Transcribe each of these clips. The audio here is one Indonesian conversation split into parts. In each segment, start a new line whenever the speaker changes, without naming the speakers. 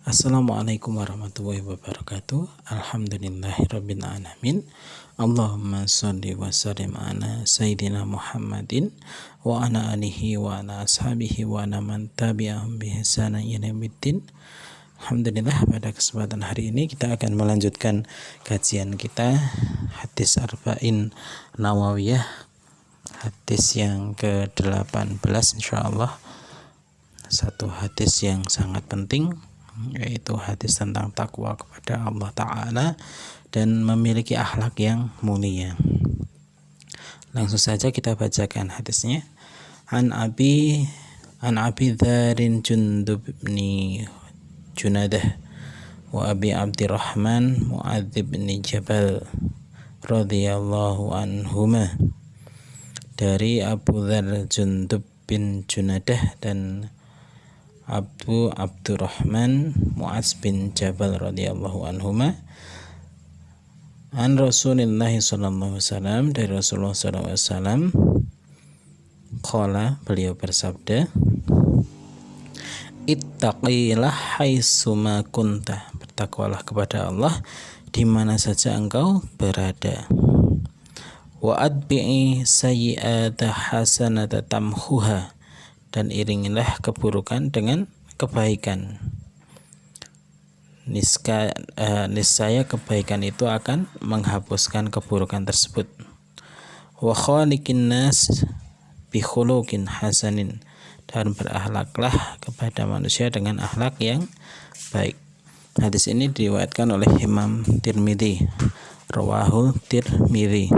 Assalamualaikum warahmatullahi wabarakatuh. Alhamdulillahirabbil alamin. Allahumma shalli wa sallim ala sayyidina Muhammadin wa ala alihi wa ala ashabihi wa ala man tabi'ahum bi ihsanin ila yaumiddin. Alhamdulillah, pada kesempatan hari ini kita akan melanjutkan kajian kita hadis Arba'in Nawawiyah, hadis yang ke-18 insyaallah. Satu hadis yang sangat penting, yaitu hadis tentang takwa kepada Allah Ta'ala dan memiliki akhlak yang mulia. Langsung saja kita bacakan hadisnya. An Abi Dharin Jundub bin Junadah wa Abi Abdurrahman Mu'adz bin Jabal radhiyallahu anhuma. Dari Abu Dzar Jundub bin Junadah dan Abu Abdurrahman Mu'adz bin Jabal radhiyallahu anhuma, an Rasulillah sallallahu alaihi wasallam, dari Rasulullah sallallahu alaihi wasallam, qala, beliau bersabda, ittaqillah haitsuma kunta, bertakwalah kepada Allah di mana saja engkau berada. Wa adbi'i sayyi'ata hasanata tamhuha, dan iringilah keburukan dengan kebaikan. Niscaya kebaikan itu akan menghapuskan keburukan tersebut. Wa khaliqin nas bi khuluqin hasanin, dan berakhlaklah kepada manusia dengan akhlak yang baik. Hadis ini diriwayatkan oleh Imam Tirmidzi, rawahul Tirmidzi.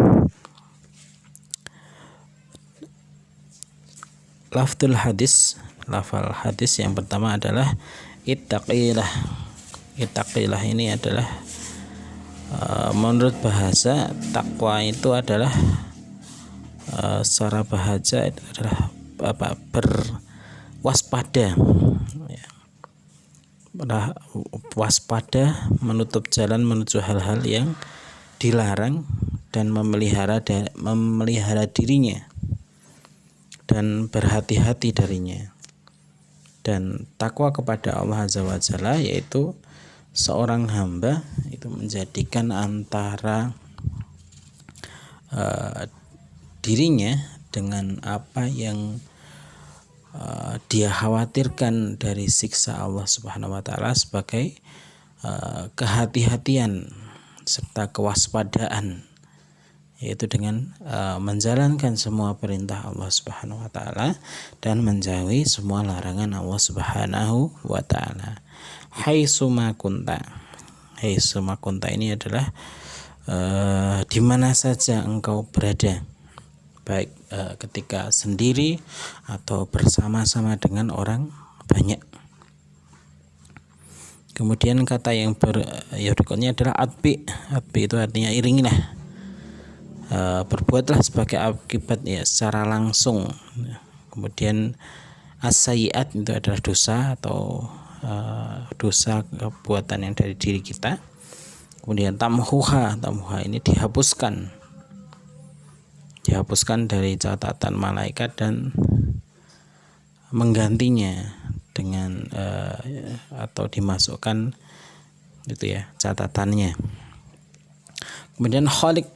Lafzul hadis, lafal hadis yang pertama adalah ittaqilah. Ittaqilah ini adalah menurut bahasa takwa itu adalah secara bahasa itu adalah berwaspada, ya. Waspada, menutup jalan menuju hal-hal yang dilarang dan memelihara dirinya dan berhati-hati darinya. Dan takwa kepada Allah Azza wa Jalla yaitu seorang hamba itu menjadikan antara dirinya dengan apa yang dia khawatirkan dari siksa Allah Subhanahu wa taala sebagai kehati-hatian serta kewaspadaan, yaitu dengan menjalankan semua perintah Allah Subhanahu wa taala dan menjauhi semua larangan Allah Subhanahu wa taala. Haitsuma kunta. Haitsuma kunta ini adalah di mana saja engkau berada, baik ketika sendiri atau bersama-sama dengan orang banyak. Kemudian kata yang berikutnya adalah adbi. Adbi itu artinya iringilah. Berbuatlah sebagai akibat, ya, secara langsung. Kemudian as-sayyi'at itu adalah dosa atau dosa perbuatan yang dari diri kita. Kemudian tamhuha ini dihapuskan dari catatan malaikat dan menggantinya dengan atau dimasukkan itu, ya, catatannya. Kemudian khaliq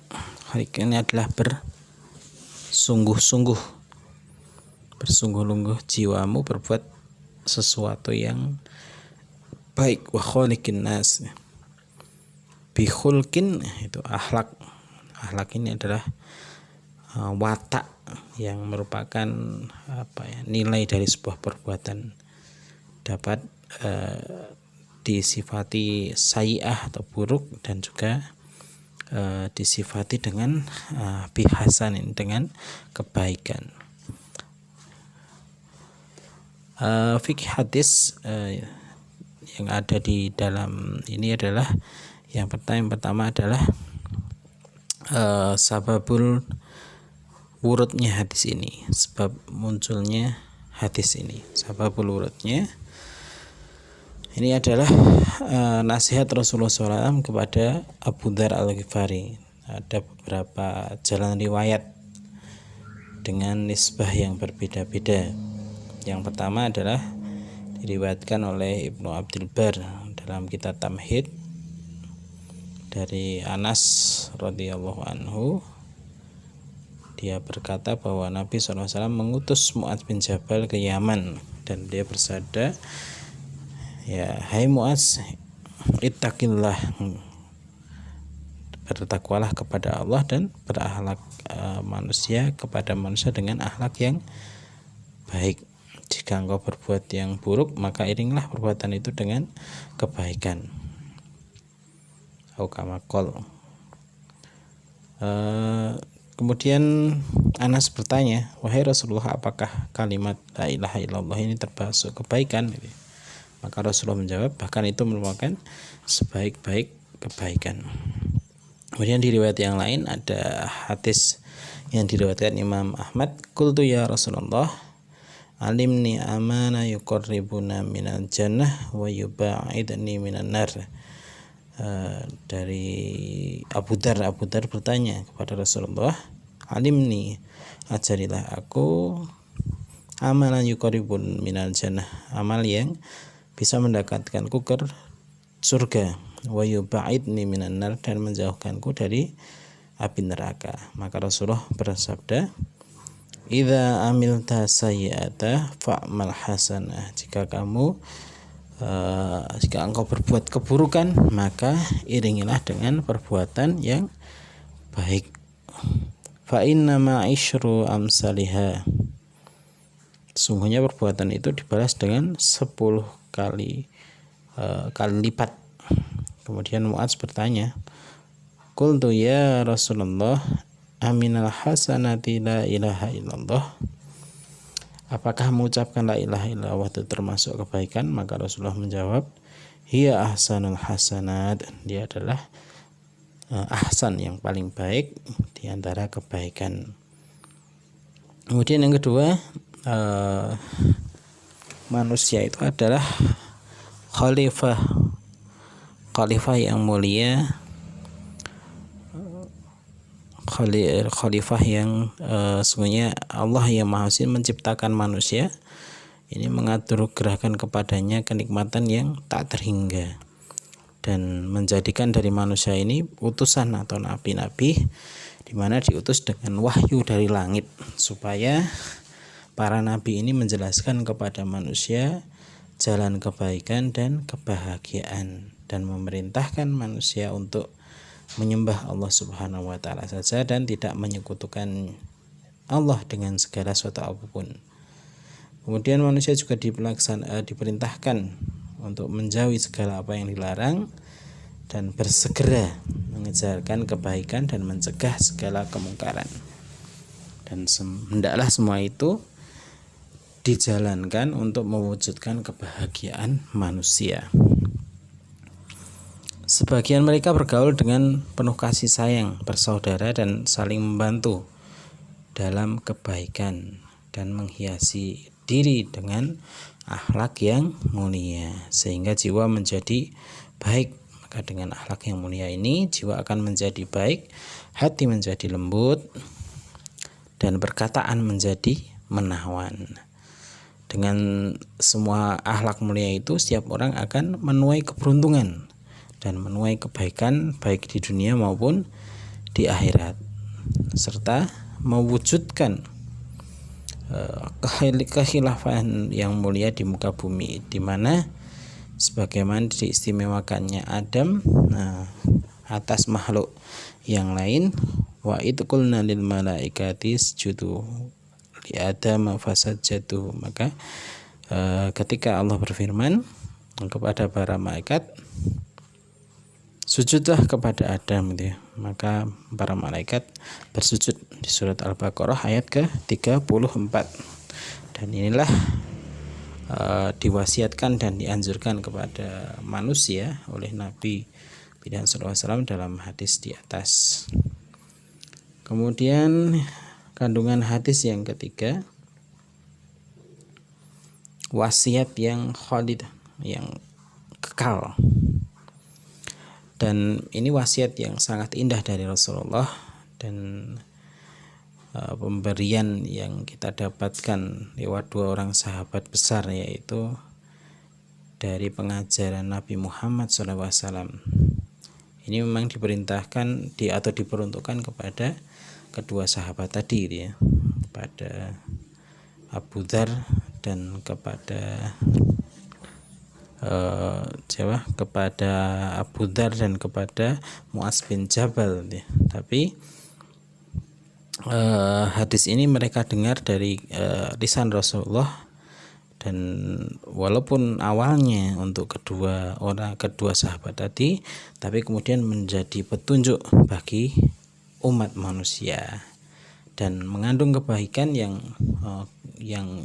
ini adalah bersungguh-sungguh jiwamu berbuat sesuatu yang baik. Wa khaliqin nas bi khulqin, itu akhlak. Akhlak ini adalah watak yang merupakan nilai dari sebuah perbuatan, dapat disifati sayyi'ah atau buruk dan juga disifati dengan bihasanin, dengan kebaikan. Fikih hadis yang ada di dalam ini adalah yang pertama adalah sababul wurudnya hadis ini, sebab munculnya hadis ini. Sababul wurudnya ini adalah nasihat Rasulullah SAW kepada Abu Dzar Al-Ghifari. Ada beberapa jalan riwayat dengan nisbah yang berbeda-beda. Yang pertama adalah diriwayatkan oleh Ibnu Abdul Bar dalam kitab Tamhid dari Anas radhiyallahu anhu, dia berkata bahwa Nabi SAW mengutus Mu'adz bin Jabal ke Yaman, dan dia bersabda, ya hai Mu'adz, ittaqillah, bertakwalah kepada Allah dan berakhlak manusia kepada manusia dengan akhlak yang baik. Jika engkau berbuat yang buruk, maka iringlah perbuatan itu dengan kebaikan. Aukamakol. Kemudian Anas bertanya, wahai Rasulullah, apakah kalimat la ilaha illallah ini termasuk kebaikan? Maka Rasulullah menjawab, bahkan itu merupakan sebaik-baik kebaikan. Kemudian di riwayat yang lain ada hadis yang diriwayatkan Imam Ahmad, qultu ya Rasulullah, alimni amana yuqarribuna minal jannah wa yuba'idni minan nar. Dari Abu Dar bertanya kepada Rasulullah, alimni, ajarilah aku amalan yuqarribun minal jannah, amal yang bisa mendekatkanku ke surga, wa yuba'idni minan nar, dan menjauhkanku dari api neraka. Maka Rasulullah bersabda, idza amilta sayyi'ata fa'mal hasanah, jika engkau berbuat keburukan, maka iringilah dengan perbuatan yang baik. Fa inna ma'ishru amsalihha, sungguhnya perbuatan itu dibalas dengan 10 kali lipat. Kemudian Mu'adz bertanya, qultu ya Rasulullah, aminal hasanati la ilaha illallah, apakah mengucapkan la ilaha illallah itu termasuk kebaikan? Maka Rasulullah menjawab, hiya ahsanul hasanat, dia adalah ahsan, yang paling baik di antara kebaikan. Kemudian yang kedua, manusia itu adalah khalifah yang mulia, khalifah yang sungguhnya Allah yang Maha Suci menciptakan manusia ini, mengatur gerakan kepadanya kenikmatan yang tak terhingga, dan menjadikan dari manusia ini utusan atau nabi-nabi, di mana diutus dengan wahyu dari langit, supaya para nabi ini menjelaskan kepada manusia jalan kebaikan dan kebahagiaan, dan memerintahkan manusia untuk menyembah Allah Subhanahu wa taala saja dan tidak menyekutukan Allah dengan segala sesuatu apapun. Kemudian manusia juga diperintahkan untuk menjauhi segala apa yang dilarang dan bersegera mengejarkan kebaikan dan mencegah segala kemungkaran. Dan hendaklah semua itu dijalankan untuk mewujudkan kebahagiaan manusia. Sebagian mereka bergaul dengan penuh kasih sayang, bersaudara, dan saling membantu dalam kebaikan, dan menghiasi diri dengan akhlak yang mulia, sehingga jiwa menjadi baik. Maka dengan akhlak yang mulia ini, jiwa akan menjadi baik, hati menjadi lembut, dan perkataan menjadi menawan. Dengan semua akhlak mulia itu, setiap orang akan menuai keberuntungan dan menuai kebaikan baik di dunia maupun di akhirat, serta mewujudkan kekhilafan yang mulia di muka bumi, di mana sebagaimana diistimewakannya Adam atas makhluk yang lain, wa idqulna lil malaikati isjudu li Adam fasajadu. Maka ketika Allah berfirman kepada para malaikat, sujudlah kepada Adam, gitu ya. Maka para malaikat bersujud di surat Al-Baqarah ayat ke-34. Dan inilah diwasiatkan dan dianjurkan kepada manusia oleh Nabi pilihan sallallahu alaihi wasallam dalam hadis di atas. Kemudian kandungan hadis yang ketiga, wasiat yang khalid, yang kekal. Dan ini wasiat yang sangat indah dari Rasulullah, dan pemberian yang kita dapatkan lewat dua orang sahabat besar, yaitu dari pengajaran Nabi Muhammad SAW. Ini memang diperintahkan atau diperuntukkan kepada kedua sahabat tadi gitu ya, kepada Abu Dzar dan kepada kepada Abu Dzar dan kepada Mu'adz bin Jabal gitu ya. Tapi hadis ini mereka dengar dari lisan Rasulullah, dan walaupun awalnya untuk kedua sahabat tadi, tapi kemudian menjadi petunjuk bagi umat manusia dan mengandung kebaikan yang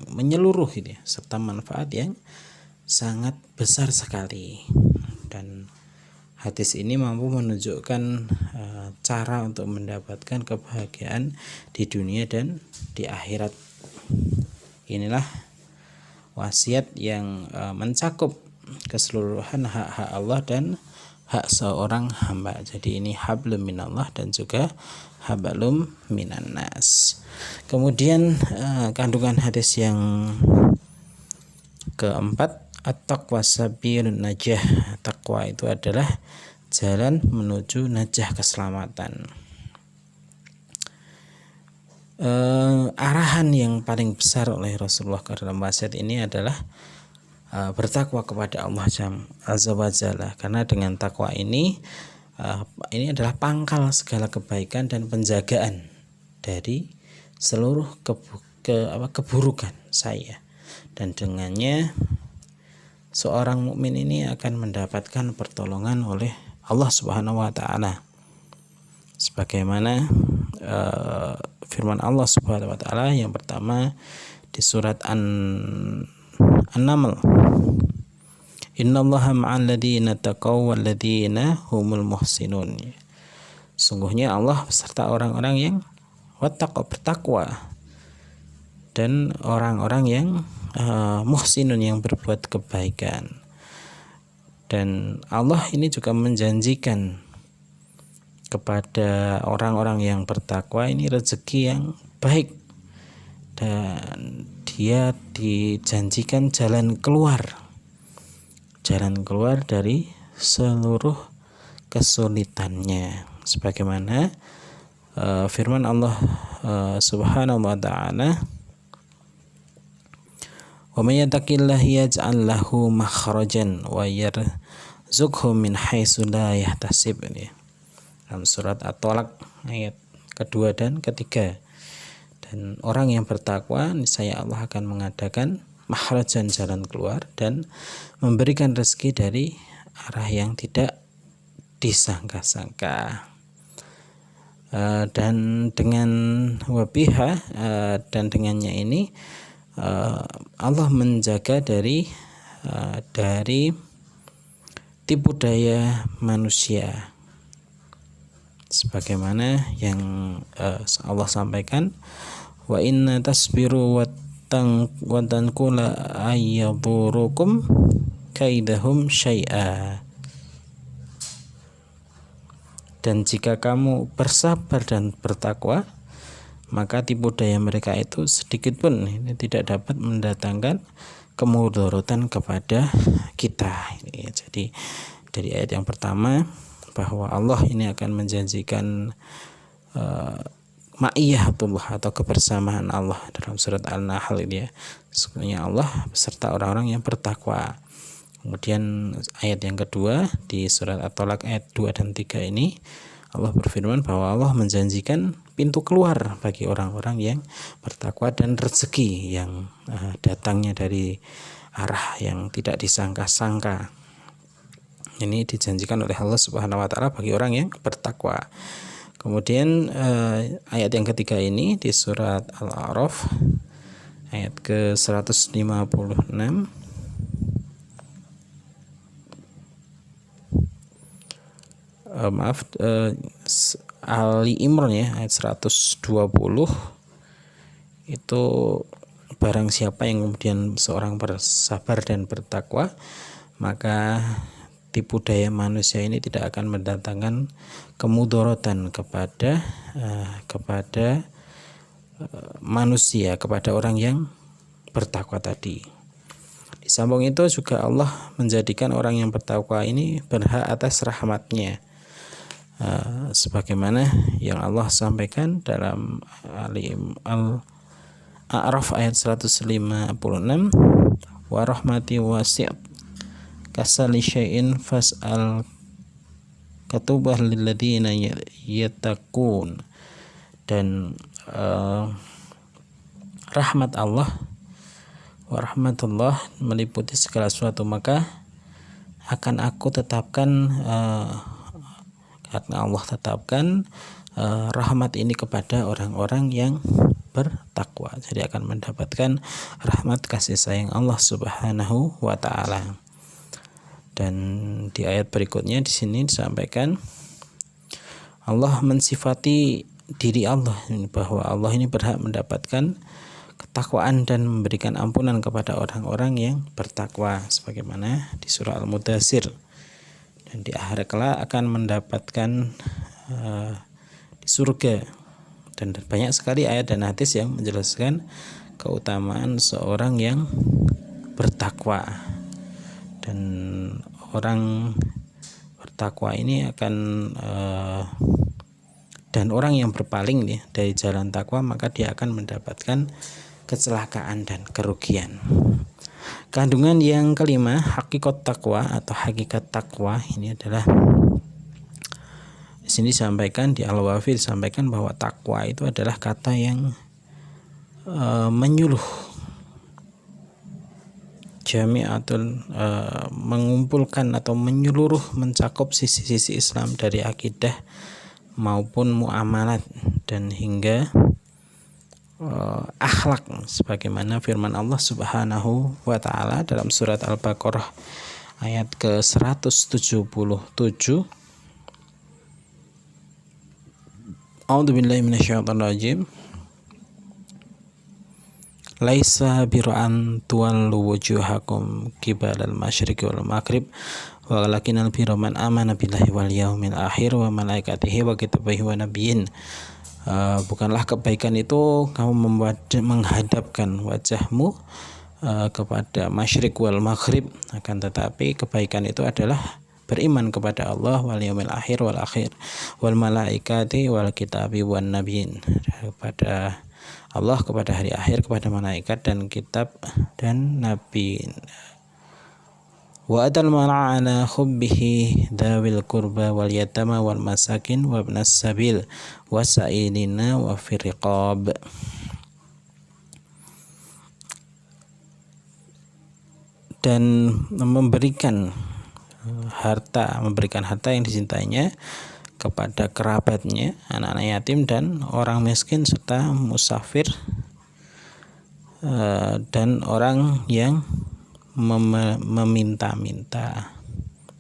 menyeluruh gitu ya, serta manfaat yang sangat besar sekali. Dan hadis ini mampu menunjukkan cara untuk mendapatkan kebahagiaan di dunia dan di akhirat. Inilah wasiat yang mencakup keseluruhan hak-hak Allah dan hak seorang hamba. Jadi ini hablum minallah dan juga hablum minan nas. Kemudian kandungan hadis yang keempat, at-taqwa sabilun najah. Takwa itu adalah jalan menuju najah, keselamatan. Arahan yang paling besar oleh Rasulullah ke dalam wasiat ini adalah bertakwa kepada Allah Azza wa Jalla, karena dengan takwa ini adalah pangkal segala kebaikan dan penjagaan dari seluruh keburukan saya, dan dengannya seorang mukmin ini akan mendapatkan pertolongan oleh Allah Subhanahu wa taala, sebagaimana firman Allah Subhanahu wa taala yang pertama di surat An-Naml, innallaha ma'al ladzina taqaw wal ladzina humul muhsinun. Sungguhnya Allah beserta orang-orang yang bertakwa dan orang-orang yang muhsinun, yang berbuat kebaikan. Dan Allah ini juga menjanjikan kepada orang-orang yang bertakwa ini rezeki yang baik, dan dia dijanjikan jalan keluar dari seluruh kesulitannya, sebagaimana firman Allah Subhanahu wa taala, wa may yattaqillaha yaj'al lahu makhrajan wa yarzuqhu min haitsu la yahtasib. Dalam surat At-Tolak ayat kedua dan ketiga. Dan orang yang bertakwa, niscaya Allah akan mengadakan makhrajan, jalan keluar, dan memberikan rezeki dari arah yang tidak disangka-sangka. Dan dengan wabiha dan dengannya ini Allah menjaga dari tipu daya manusia, sebagaimana yang Allah sampaikan, wa inna tasbiru wa tanqula ayyadurukum kaidahum syai'a. Dan jika kamu bersabar dan bertakwa, maka tipu daya mereka itu sedikit pun ini tidak dapat mendatangkan kemudaratan kepada kita. Jadi dari ayat yang pertama bahwa Allah ini akan menjanjikan ma'iyatullah atau kebersamaan Allah dalam surat Al-Nahl ini ya. Sebenarnya Allah beserta orang-orang yang bertakwa. Kemudian ayat yang kedua di surat At-Tolak ayat 2 dan 3 ini Allah berfirman bahwa Allah menjanjikan pintu keluar bagi orang-orang yang bertakwa dan rezeki yang datangnya dari arah yang tidak disangka-sangka. Ini dijanjikan oleh Allah Subhanahu wa taala bagi orang yang bertakwa. Kemudian ayat yang ketiga ini di surat Al-A'raf ayat ke-156, Ali Imran ya, ayat 120, itu barang siapa yang kemudian seorang bersabar dan bertakwa, maka tipu daya manusia ini tidak akan mendatangkan kemudaratan kepada manusia, kepada orang yang bertakwa tadi. Di Di samping itu juga Allah menjadikan orang yang bertakwa ini berhak atas rahmat-Nya. Sebagaimana yang Allah sampaikan dalam Al-A'raf ayat 156, wa rahmati wasi'at kasali syai'in fas'al katubah lilladzina yattaqun. Dan rahmat Allah wa rahmatullah meliputi segala sesuatu, maka akan aku tetapkan, karena Allah tetapkan rahmat ini kepada orang-orang yang bertakwa. Jadi akan mendapatkan rahmat kasih sayang Allah Subhanahu wa taala. Dan di ayat berikutnya di sini disampaikan Allah mensifati diri Allah bahwa Allah ini berhak mendapatkan ketakwaan dan memberikan ampunan kepada orang-orang yang bertakwa, sebagaimana di surah Al-Mudaththir. Dan di akhir kelak akan mendapatkan di surga. Dan banyak sekali ayat dan hadis yang menjelaskan keutamaan seorang yang bertakwa. Dan orang bertakwa ini akan dan orang yang berpaling dari jalan takwa, maka dia akan mendapatkan kecelakaan dan kerugian. Kandungan yang kelima, hakikat takwa atau hakikat takwa ini adalah di sini disampaikan di Al-Wafi disampaikan bahwa takwa itu adalah kata yang menyuluh jami'atul, mengumpulkan atau menyeluruh, mencakup sisi-sisi Islam dari akidah maupun muamalat dan hingga akhlak, sebagaimana firman Allah Subhanahu wa taala dalam surat Al-Baqarah ayat ke-177. A'udzubillahi minasyaitonir rajim. Laisa bir'an tuwallu wujuhakum qibalal masyriqi wal maghrib walakinal birra man amana billahi wal yawmil akhir wa malaikatihi wa kitabihi wa nabiyyin. Bukanlah kebaikan itu kamu menghadapkan wajahmu kepada masyriq wal maghrib, akan tetapi kebaikan itu adalah beriman kepada Allah wal yaumil akhir wal malaikati wal kitabi wan nabiyyin, kepada Allah, kepada hari akhir, kepada malaikat dan kitab dan nabi. Wa atal mala ala hubbihi dawil qurba wal yatama wal masakin wa ibnas sabil wasailina wa firqab. Dan memberikan harta yang dicintainya kepada kerabatnya, anak-anak yatim dan orang miskin serta musafir, dan orang yang meminta-minta,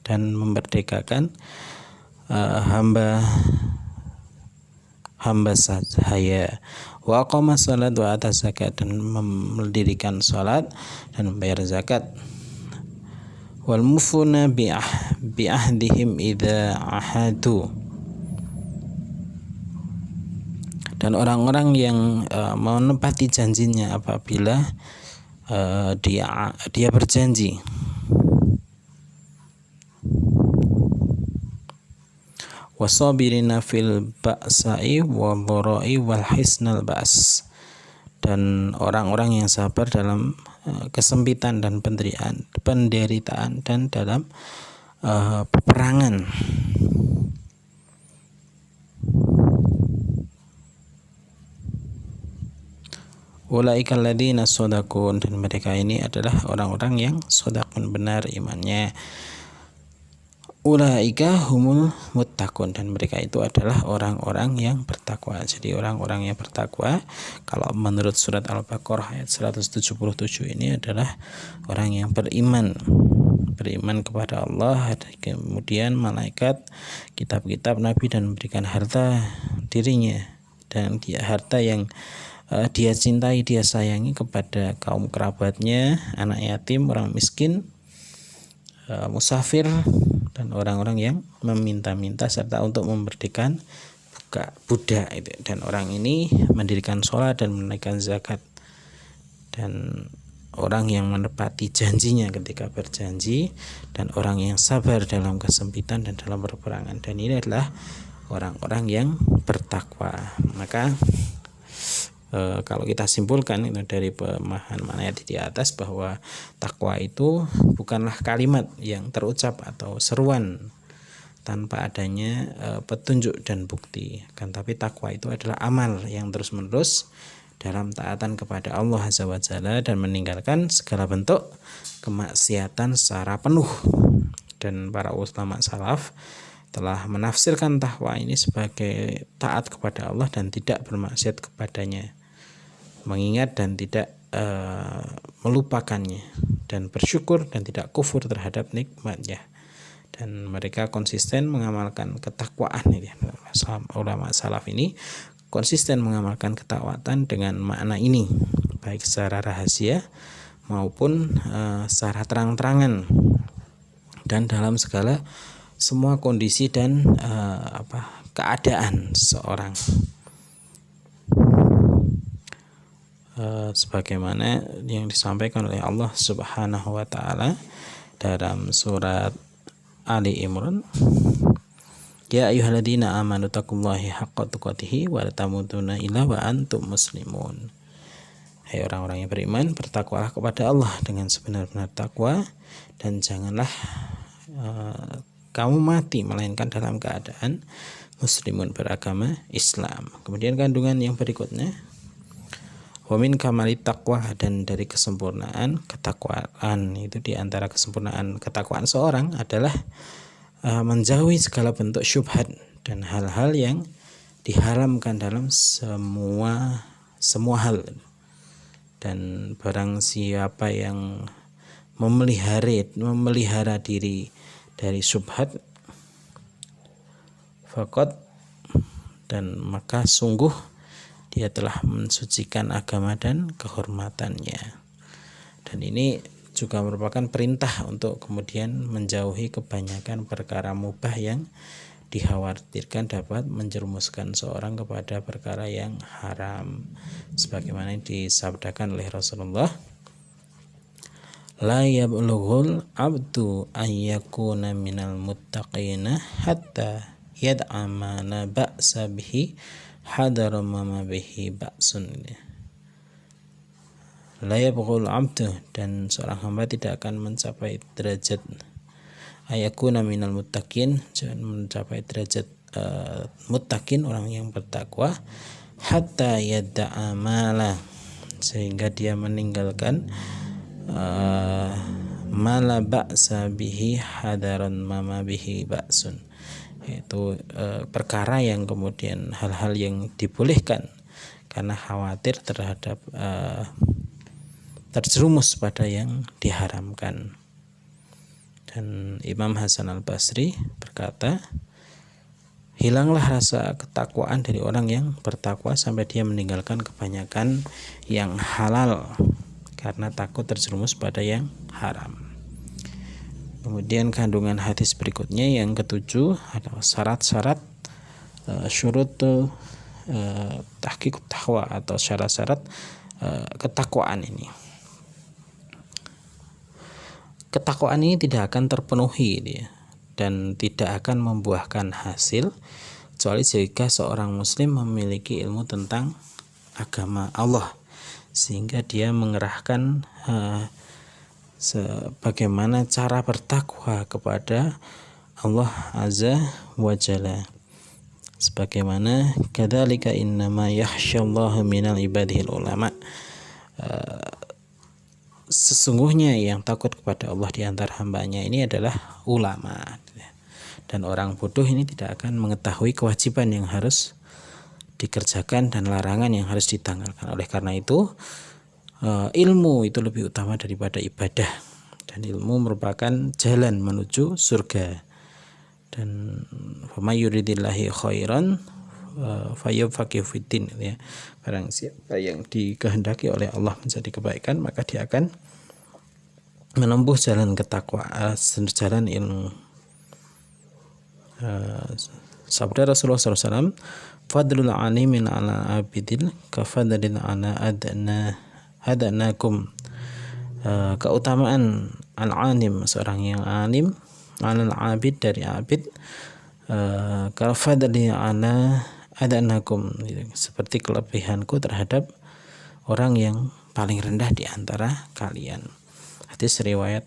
dan memerdekakan hamba sahaya. Wa aqama salat wa ata zakat, dan mendirikan salat dan membayar zakat. Wal mufuna bi ahdihim idza ahadu, dan orang-orang yang menepati janjinya apabila dia berjanji. Wasabirina fil ba'sa'i wal dharai wal hisnal ba's, dan orang-orang yang sabar dalam kesempitan dan penderitaan dan dalam peperangan. Ulaika alladzina shadaqun, dan mereka ini adalah orang-orang yang shadaqun, benar imannya. Ulaika humul muttaqun, dan mereka itu adalah orang-orang yang bertakwa. Jadi orang-orang yang bertakwa, kalau menurut surat Al-Baqarah ayat 177 ini adalah orang yang beriman kepada Allah, kemudian malaikat, kitab-kitab, nabi, dan memberikan harta dirinya dan harta yang dia cintai, dia sayangi kepada kaum kerabatnya, anak yatim, orang miskin, musafir, dan orang-orang yang meminta-minta, serta untuk memerdekakan budak itu. Dan orang ini mendirikan sholat dan menunaikan zakat. Dan orang yang menepati janjinya ketika berjanji, dan orang yang sabar dalam kesempitan dan dalam peperangan. Dan ini adalah orang-orang yang bertakwa. Maka kalau kita simpulkan itu dari pemahaman ayat di atas, bahwa takwa itu bukanlah kalimat yang terucap atau seruan tanpa adanya petunjuk dan bukti, kan tapi takwa itu adalah amal yang terus-menerus dalam taatan kepada Allah Azza wa Jalla dan meninggalkan segala bentuk kemaksiatan secara penuh. Dan para ulama salaf telah menafsirkan takwa ini sebagai taat kepada Allah dan tidak bermaksiat kepadanya, mengingat dan tidak melupakannya, dan bersyukur dan tidak kufur terhadap nikmatnya. Dan mereka konsisten mengamalkan ketakwaan ini. Ulama salaf ini konsisten mengamalkan ketakwaan dengan makna ini, baik secara rahasia maupun secara terang-terangan, dan dalam segala semua kondisi dan keadaan seorang. Sebagaimana yang disampaikan oleh Allah Subhanahu wa taala dalam surat Ali Imran, ya ayyuhalladzina amanu taqullaha haqqa tuqatih wa la tamutunna illa wa antum muslimun. Hai orang-orang yang beriman, bertakwalah kepada Allah dengan sebenar-benar takwa, dan janganlah kamu mati melainkan dalam keadaan muslimun, beragama Islam. Kemudian kandungan yang berikutnya, wa min kamalit taqwa, dan dari kesempurnaan ketakwaan. Itu di antara kesempurnaan ketakwaan seorang adalah menjauhi segala bentuk syubhat dan hal-hal yang diharamkan dalam semua hal. Dan barang siapa yang memelihara diri dari syubhat, faqad, dan maka sungguh dia telah mensucikan agama dan kehormatannya. Dan ini juga merupakan perintah untuk kemudian menjauhi kebanyakan perkara mubah yang dikhawatirkan dapat menjerumuskan seorang kepada perkara yang haram, sebagaimana disabdakan oleh Rasulullah, la yablughul abdu ayyakuna minal muttaqina hatta yad'a ma la ba'sa bihi hadara ma bihi ba'sun. La yablughul abdu, dan seorang hamba tidak akan mencapai derajat ayyakuna minal muttaqin, jangan mencapai derajat muttaqin, orang yang bertakwa, hatta yad'a ma la, sehingga dia meninggalkan mala ba'sa bihi hadaran mama bihi ba'sun, yaitu perkara yang kemudian hal-hal yang dibolehkan karena khawatir terhadap terjerumus pada yang diharamkan. Dan Imam Hasan al-Basri berkata, hilanglah rasa ketakwaan dari orang yang bertakwa sampai dia meninggalkan kebanyakan yang halal karena takut terjerumus pada yang haram. Kemudian kandungan hadis berikutnya yang ketujuh adalah syarat-syarat syurutul tahqiqut taqwa, atau syarat-syarat ketakwaan ini. Ketakwaan ini tidak akan terpenuhi dan tidak akan membuahkan hasil kecuali jika seorang muslim memiliki ilmu tentang agama Allah, sehingga dia mengerahkan sebagaimana cara bertakwa kepada Allah Azza wa Jalla. Sebagaimana kadzalika innama yakhsyallaha minal ibadihil ulama, sesungguhnya yang takut kepada Allah di antara hambanya ini adalah ulama. Dan orang bodoh ini tidak akan mengetahui kewajiban yang harus dikerjakan dan larangan yang harus ditanggalkan. Oleh karena itu ilmu itu lebih utama daripada ibadah, dan ilmu merupakan jalan menuju surga. Dan faman yuridillahi khairan fayufaqihu fiddin, ya. Barang siapa yang dikehendaki oleh Allah menjadi kebaikan, maka dia akan menempuh jalan ketakwaan, jalan ilmu. Sabda Rasulullah SAW, fadlul alimin ala abidil kafadlil ala adnakum, keutamaan al-alim, seorang yang alim, al-abid dari abid, kafadli ala adanakum, seperti kelebihanku terhadap orang yang paling rendah di antara kalian. Hadis riwayat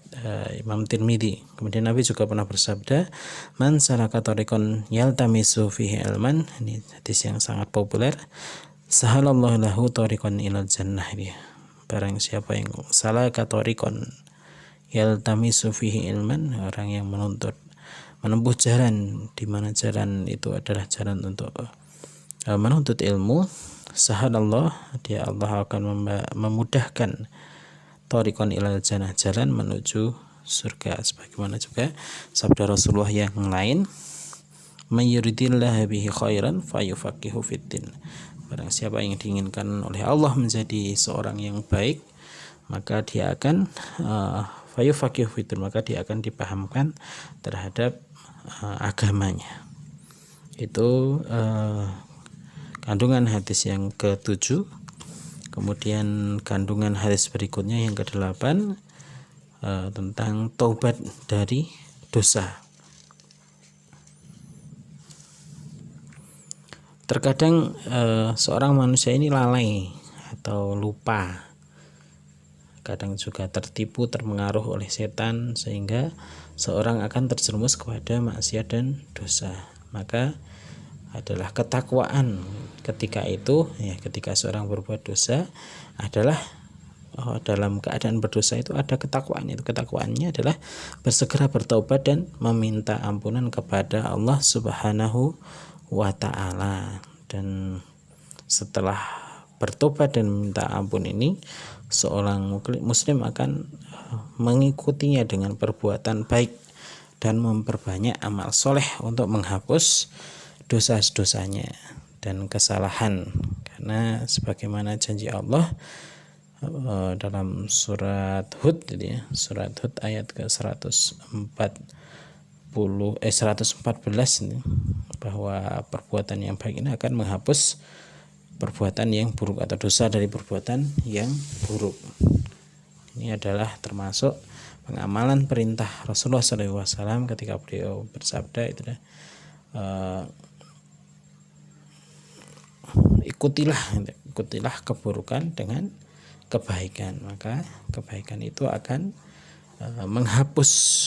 Imam Tirmidzi. Kemudian Nabi juga pernah bersabda, man salaka tariqan yaltamisu fihi ilman, ini hadis yang sangat populer, sahalallahu lahu tariqan ilal jannah. Barang siapa yang salaka tariqan yaltamisu fihi ilman, orang yang menempuh jalan di mana jalan itu adalah jalan untuk menuntut ilmu, sahalallah, dia Allah akan memudahkan tariqan ilal jannah, jalan menuju surga. Sebagaimana juga sabda Rasulullah yang lain, may yuridillahu bihi khairan fayufaqihu fiddin, barang siapa yang diinginkan oleh Allah menjadi seorang yang baik, maka dia akan fayufaqihu fiddin, maka dia akan dipahamkan terhadap agamanya. Itu kandungan hadis yang ke-7. Kemudian kandungan hadis berikutnya yang ke-8, tentang taubat dari dosa. Terkadang seorang manusia ini lalai atau lupa, kadang juga tertipu, terpengaruh oleh setan, sehingga seorang akan terjerumus kepada maksiat dan dosa. Maka adalah ketakwaan ketika itu, ya, ketika seorang berbuat dosa adalah dalam keadaan berdosa itu ada ketakwaan. Itu ketakwaannya adalah bersegera bertaubat dan meminta ampunan kepada Allah Subhanahu wa ta'ala. Dan setelah bertobat dan meminta ampun ini, seorang muslim akan mengikutinya dengan perbuatan baik dan memperbanyak amal soleh untuk menghapus dosa-dosanya dan kesalahan. Karena sebagaimana janji Allah dalam surat Hud, surat Hud ayat ke-114 ini, bahwa perbuatan yang baik ini akan menghapus perbuatan yang buruk atau dosa dari perbuatan yang buruk. Ini adalah termasuk pengamalan perintah Rasulullah SAW ketika beliau bersabda, itu ikutilah keburukan dengan kebaikan, maka kebaikan itu akan menghapus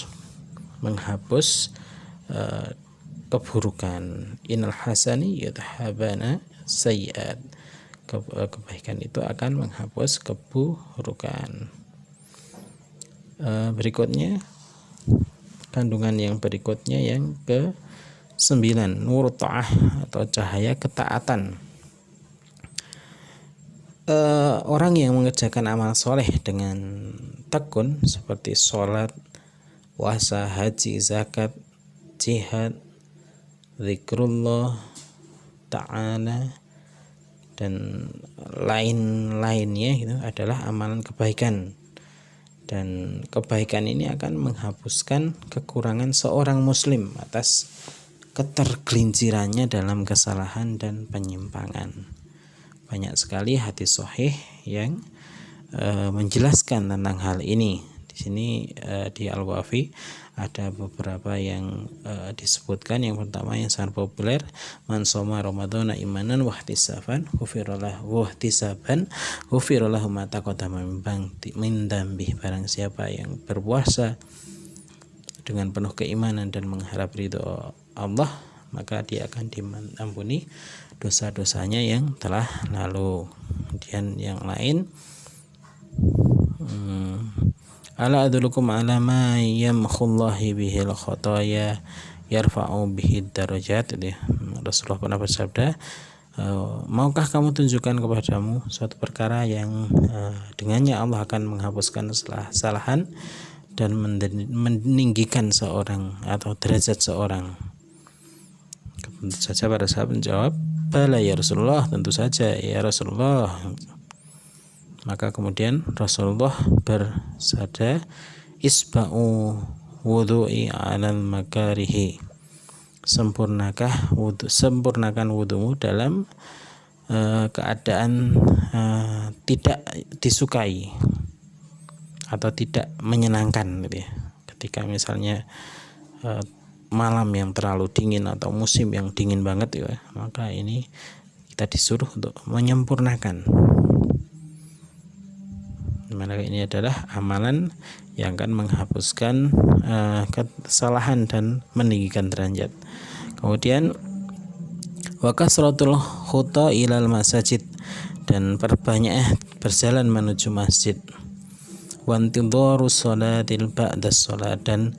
keburukan. Innal hasani yadhhabana sayyi'at, kebaikan itu akan menghapus keburukan. Berikutnya, kandungan yang berikutnya yang ke-9, nur ta'ah atau cahaya ketaatan. Orang yang mengerjakan amal soleh dengan tekun seperti sholat, puasa, haji, zakat, jihad, zikrullah ta'ala, dan lain-lainnya, itu adalah amalan kebaikan. Dan kebaikan ini akan menghapuskan kekurangan seorang muslim atas ketergelincirannya dalam kesalahan dan penyimpangan. Banyak sekali hadis sahih yang menjelaskan tentang hal ini. Di sini di Al-Wafi ada beberapa yang disebutkan. Yang pertama yang sangat populer, man shoma ramadhana imanan wahtisaban ghufirallahu ma taqaddama min dzambi. Barang siapa yang berpuasa dengan penuh keimanan dan mengharap ridho Allah, maka dia akan diampuni dosa-dosanya yang telah lalu. Kemudian yang lain, ala adulukum ala ma yamkhullahi bihil khataya yarfa'u bihi darajat. Rasulullah pernah bersabda, maukah kamu tunjukkan kepadamu suatu perkara yang dengannya Allah akan menghapuskan kesalahan dan meninggikan seorang atau derajat seorang. Tentu saja para sahabat menjawab, bala ya Rasulullah, tentu saja ya Rasulullah. Maka kemudian Rasulullah bersabda, isba'u wudu'i 'alal makarihi, sempurnakan wudumu dalam keadaan tidak disukai. atau tidak menyenangkan gitu ya. Ketika misalnya malam yang terlalu dingin atau musim yang dingin banget ya, maka ini kita disuruh untuk menyempurnakan. Dimana ini adalah amalan yang akan menghapuskan kesalahan dan meninggikan derajat. Kemudian wa kasratul khuta ilal masajid, dan perbanyak berjalan menuju masjid. Wa intidharu sholatil ba'da sholat, dan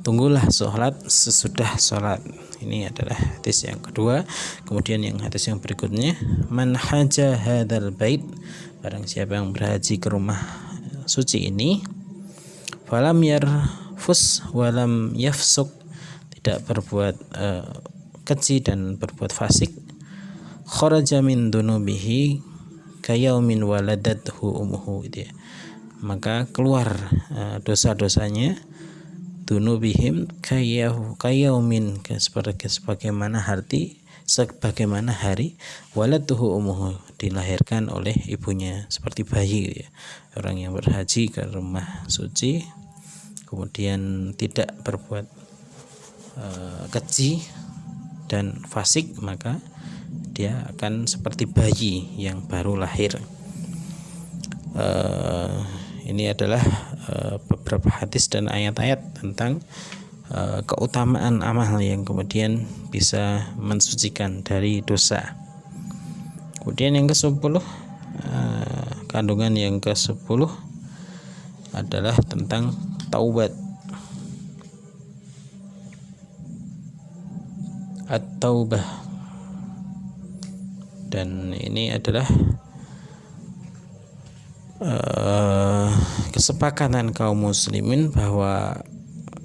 tunggulah sholat sesudah sholat. Ini adalah hadis yang kedua. Kemudian yang hadis yang berikutnya, man haja hadzal bait, barang siapa yang berhaji ke rumah suci ini, falam yarfus walam yafsuk, tidak berbuat keji dan berbuat fasik, kharaja min dunubihi kayaumin waladathu ummuhu, gitu ya. Maka keluar dosa-dosanya, dunubihim kayaumin, sebagaimana hari waladatuhu ummuhu, dilahirkan oleh ibunya, seperti bayi gitu ya. Orang yang berhaji ke rumah suci kemudian tidak berbuat keji dan fasik, maka dia akan seperti bayi yang baru lahir. Ini adalah beberapa hadis dan ayat-ayat tentang keutamaan amal yang kemudian bisa mensucikan dari dosa. Kemudian yang ke-10, kandungan yang ke-10 adalah tentang taubat. At-taubah, dan ini adalah kesepakatan kaum muslimin bahwa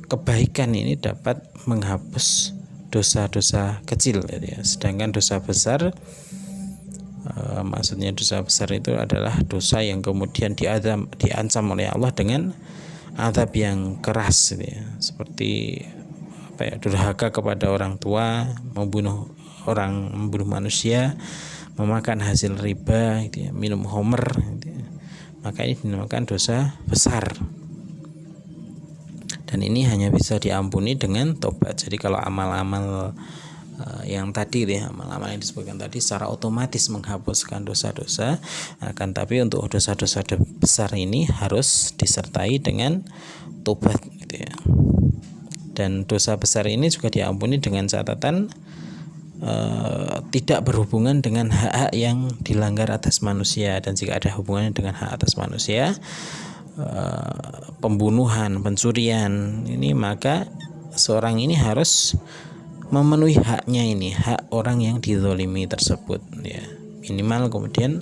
kebaikan ini dapat menghapus dosa-dosa kecil ya. Sedangkan dosa besar, maksudnya dosa besar itu adalah dosa yang kemudian diancam oleh Allah dengan azab yang keras ya. Seperti durhaka kepada orang tua, membunuh manusia, memakan hasil riba gitu ya, minum homer gitu ya. Maka ini dinamakan dosa besar, dan ini hanya bisa diampuni dengan tobat. Jadi kalau amal-amal yang tadi ya, amal-amal yang disebutkan tadi secara otomatis menghapuskan dosa-dosa, akan tapi untuk dosa-dosa besar ini harus disertai dengan tobat gitu ya. Dan dosa besar ini juga diampuni dengan catatan tidak berhubungan dengan hak-hak yang dilanggar atas manusia. Dan jika ada hubungannya dengan hak atas manusia, pembunuhan, pencurian, ini maka seorang ini harus memenuhi haknya, ini hak orang yang dizalimi tersebut ya. Minimal kemudian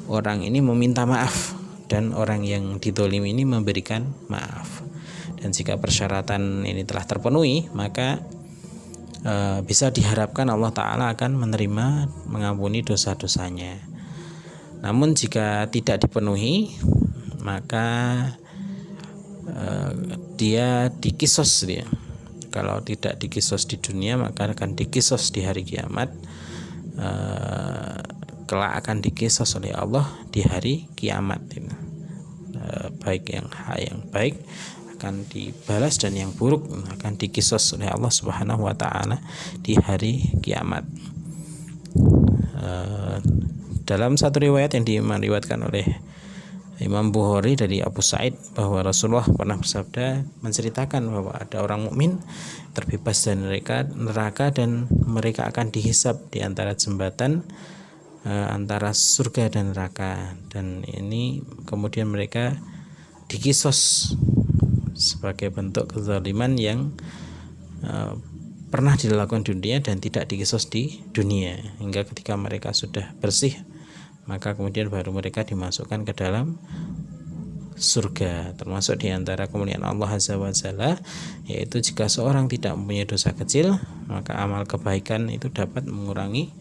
orang ini meminta maaf dan orang yang dizalimi ini memberikan maaf. Dan jika persyaratan ini telah terpenuhi, maka bisa diharapkan Allah Ta'ala akan menerima, mengampuni dosa-dosanya. Namun jika tidak dipenuhi, maka dia dikisos dia. Kalau tidak dikisos di dunia, maka akan dikisos di hari kiamat. Kelak akan dikisos oleh Allah di hari kiamat. Baik yang baik akan dibalas dan yang buruk akan dikisos oleh Allah Subhanahu wa taala di hari kiamat. Dalam satu riwayat yang diriwayatkan oleh Imam Bukhari dari Abu Sa'id, bahwa Rasulullah pernah bersabda, menceritakan bahwa ada orang mukmin terbebas dari neraka dan mereka akan dihisab di antara jembatan antara surga dan neraka, dan ini kemudian mereka dikisos sebagai bentuk kezaliman yang pernah dilakukan di dunia dan tidak dikisos di dunia, hingga ketika mereka sudah bersih, maka kemudian baru mereka dimasukkan ke dalam surga. Termasuk di antara kemuliaan Allah Azza wa Jalla, yaitu jika seorang tidak mempunyai dosa kecil, maka amal kebaikan itu dapat mengurangi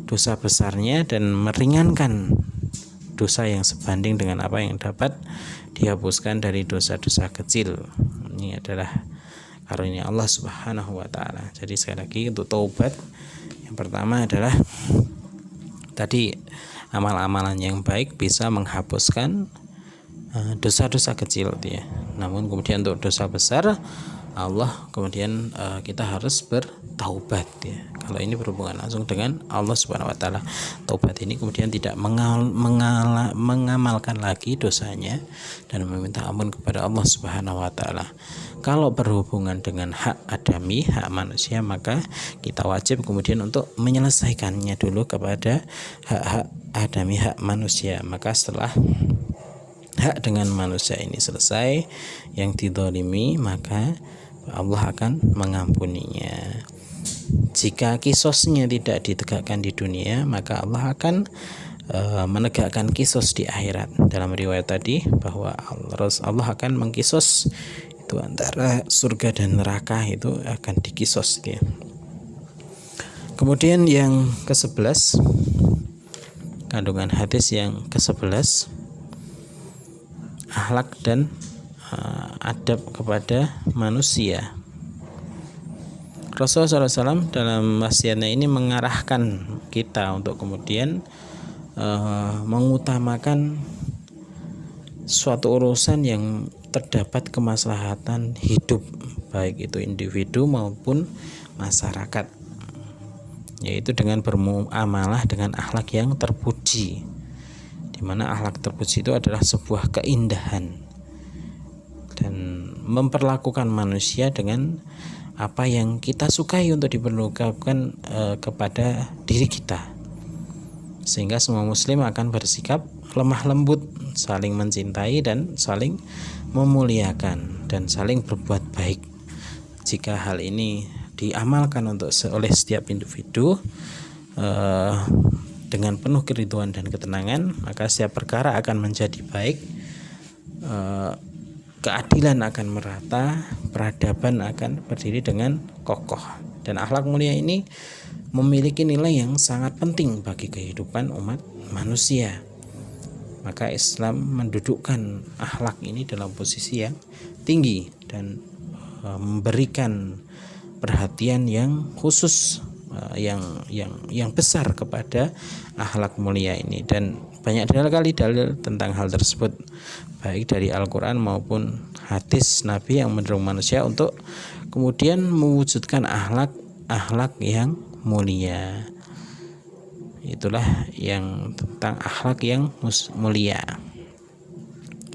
dosa besarnya dan meringankan dosa yang sebanding dengan apa yang dapat dihapuskan dari dosa-dosa kecil. Ini adalah karunia Allah Subhanahu wa taala. Jadi sekali lagi, untuk taubat yang pertama adalah tadi, amal-amalan yang baik bisa menghapuskan dosa-dosa kecil gitu ya. Namun kemudian untuk dosa besar Allah kemudian kita harus bertaubat ya. Kalau ini berhubungan langsung dengan Allah Subhanahu wa taala. Taubat ini kemudian tidak mengamalkan lagi dosanya dan meminta ampun kepada Allah Subhanahu wa taala. Kalau berhubungan dengan hak adami, hak manusia, maka kita wajib kemudian untuk menyelesaikannya dulu kepada hak-hak adami, hak manusia. Maka setelah hak dengan manusia ini selesai, yang didolimi, maka Allah akan mengampuninya. Jika kisosnya tidak ditegakkan di dunia, maka Allah akan menegakkan kisos di akhirat. Dalam riwayat tadi bahwa Allah akan mengkisos itu antara surga dan neraka, itu akan dikisos ya. Kemudian yang ke-11, kandungan hadis yang ke-11, akhlak dan adab kepada manusia. Rasulullah SAW dalam wasiatnya ini mengarahkan kita untuk kemudian mengutamakan suatu urusan yang terdapat kemaslahatan hidup, baik itu individu maupun masyarakat, yaitu dengan bermuamalah dengan akhlak yang terpuji, di mana akhlak terpuji itu adalah sebuah keindahan dan memperlakukan manusia dengan apa yang kita sukai untuk diperlakukan kepada diri kita, sehingga semua muslim akan bersikap lemah lembut, saling mencintai dan saling memuliakan dan saling berbuat baik. Jika hal ini diamalkan oleh setiap individu dengan penuh keriduan dan ketenangan, maka setiap perkara akan menjadi baik, keadilan akan merata, peradaban akan berdiri dengan kokoh. Dan akhlak mulia ini memiliki nilai yang sangat penting bagi kehidupan umat manusia. Maka Islam mendudukkan akhlak ini dalam posisi yang tinggi dan memberikan perhatian yang khusus, yang besar kepada akhlak mulia ini. Dan banyak sekali dalil tentang hal tersebut, baik dari Al-Quran maupun hadis Nabi yang mendorong manusia untuk kemudian mewujudkan akhlak yang mulia. Itulah yang tentang akhlak yang mulia.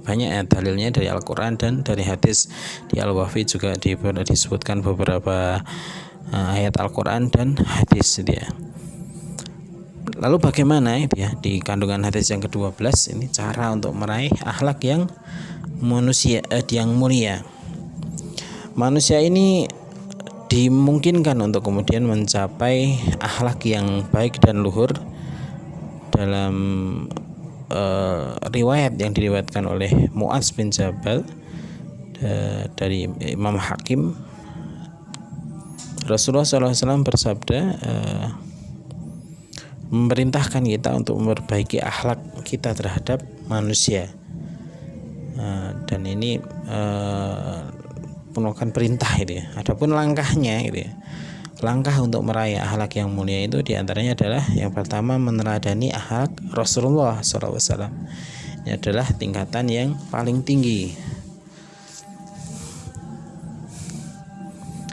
Banyak ya dalilnya dari Al-Quran dan dari hadis. Di Al-Wafi juga disebutkan beberapa ayat Al-Quran dan hadis dia. Lalu bagaimana itu ya di kandungan hadis yang ke-12 ini cara untuk meraih akhlak yang manusia yang mulia. Manusia ini dimungkinkan untuk kemudian mencapai akhlak yang baik dan luhur dalam riwayat yang diriwayatkan oleh Mu'adz bin Jabal dari Imam Hakim. Rasulullah SAW bersabda, memerintahkan kita untuk memperbaiki akhlak kita terhadap manusia, dan ini merupakan perintah itu ya. Adapun langkahnya gitu ya, langkah untuk meraih akhlak yang mulia itu diantaranya adalah yang pertama meneladani akhlak Rasulullah SAW. Ini adalah tingkatan yang paling tinggi.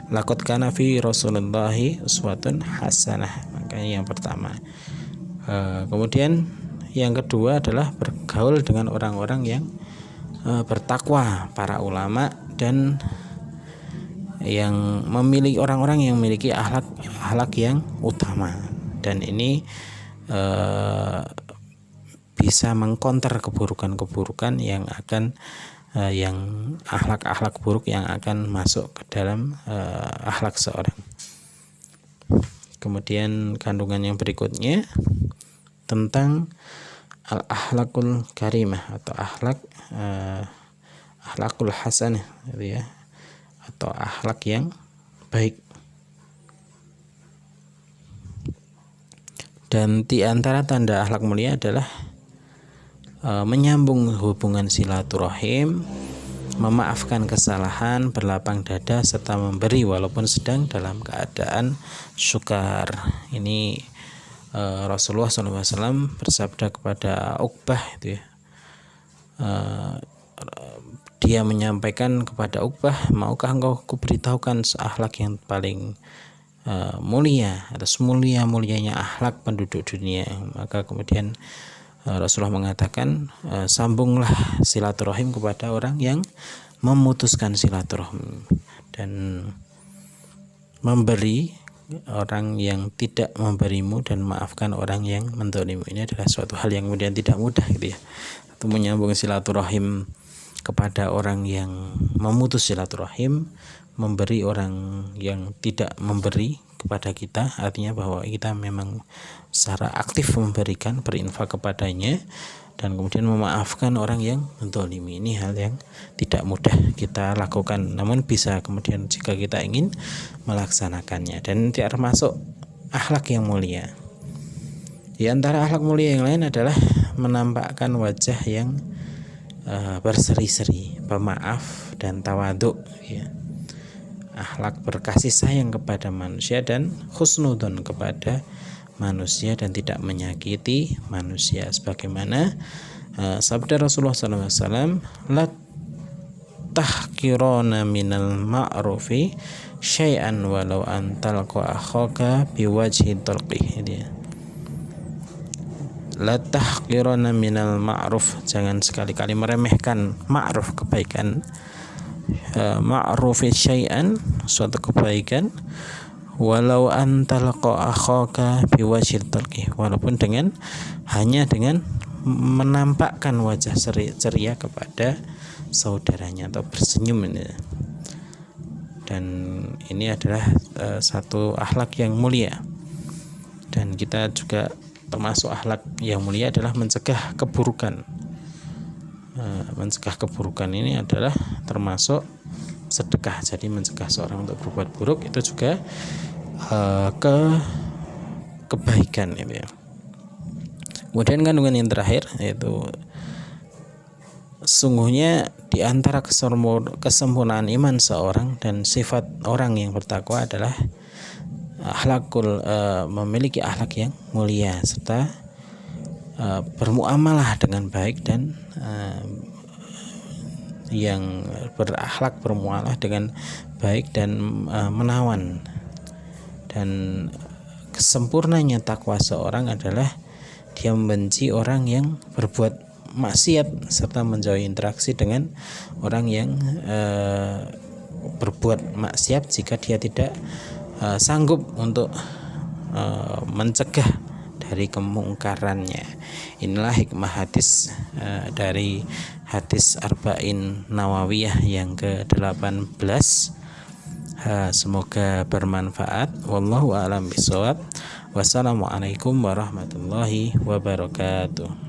Laqad kana fi Rasulillahi uswatun hasanah. Makanya yang pertama. Kemudian yang kedua adalah bergaul dengan orang-orang yang bertakwa, para ulama, dan yang memiliki orang-orang yang memiliki akhlak yang utama. Dan ini bisa mengkonter keburukan-keburukan yang akan yang akhlak-akhlak buruk yang akan masuk ke dalam akhlak seorang. Kemudian kandungan yang berikutnya tentang al-akhlakul karimah atau akhlakul hasanah gitu ya, atau akhlak yang baik. Dan di antara tanda akhlak mulia adalah menyambung hubungan silaturahim, memaafkan kesalahan, berlapang dada, serta memberi walaupun sedang dalam keadaan sukar. Ini Rasulullah SAW bersabda kepada Uqbah itu ya, dia menyampaikan kepada Uqbah, maukah engkau kuberitahukan akhlak yang paling mulia atau semulia-mulianya akhlak penduduk dunia. Maka kemudian Rasulullah mengatakan, sambunglah silaturahim kepada orang yang memutuskan silaturahim, dan memberi orang yang tidak memberimu, dan maafkan orang yang menzalimimu. Ini adalah suatu hal yang kemudian tidak mudah gitu ya, atau menyambung silaturahim kepada orang yang memutus silaturahim, memberi orang yang tidak memberi kepada kita, artinya bahwa kita memang secara aktif memberikan, berinfak kepadanya, dan kemudian memaafkan orang yang menzalimi. Ini hal yang tidak mudah kita lakukan, namun bisa kemudian jika kita ingin melaksanakannya, dan termasuk akhlak yang mulia. Di antara akhlak mulia yang lain adalah menampakkan wajah yang berseri-seri, pemaaf dan tawadhu ya. Akhlak berkasih sayang kepada manusia dan husnudzon kepada manusia, dan tidak menyakiti manusia, sebagaimana sabda Rasulullah SAW, la tahqirana minal ma'rufi syai'an walau an talqa akhaka biwajhi talqih. La tahqirana minal ma'ruf, jangan sekali-kali meremehkan ma'ruf, kebaikan, ma'rufi syai'an, suatu kebaikan, walau antalqa akhaka biwajhil talqih, walaupun hanya dengan menampakkan wajah ceria kepada saudaranya atau bersenyum ini. Dan ini adalah satu akhlak yang mulia, dan kita juga termasuk akhlak yang mulia adalah mencegah keburukan. Mencegah keburukan ini adalah termasuk sedekah. Jadi mencegah seorang untuk berbuat buruk itu juga kebaikan gitu ya. Kemudian kandungan yang terakhir yaitu sungguhnya di antara kesempurnaan iman seorang dan sifat orang yang bertakwa adalah memiliki akhlak yang mulia, serta bermuamalah dengan baik, dan yang berakhlak bermuamalah dengan baik dan menawan. Dan kesempurnanya takwa seorang adalah dia membenci orang yang berbuat maksiat, serta menjauhi interaksi dengan orang yang berbuat maksiat jika dia tidak sanggup untuk mencegah dari kemungkarannya. Inilah hikmah hadis dari hadis Arba'in Nawawiyah yang ke-18. Semoga bermanfaat. Wallahu a'lam bishawab. Wassalamualaikum warahmatullahi wabarakatuh.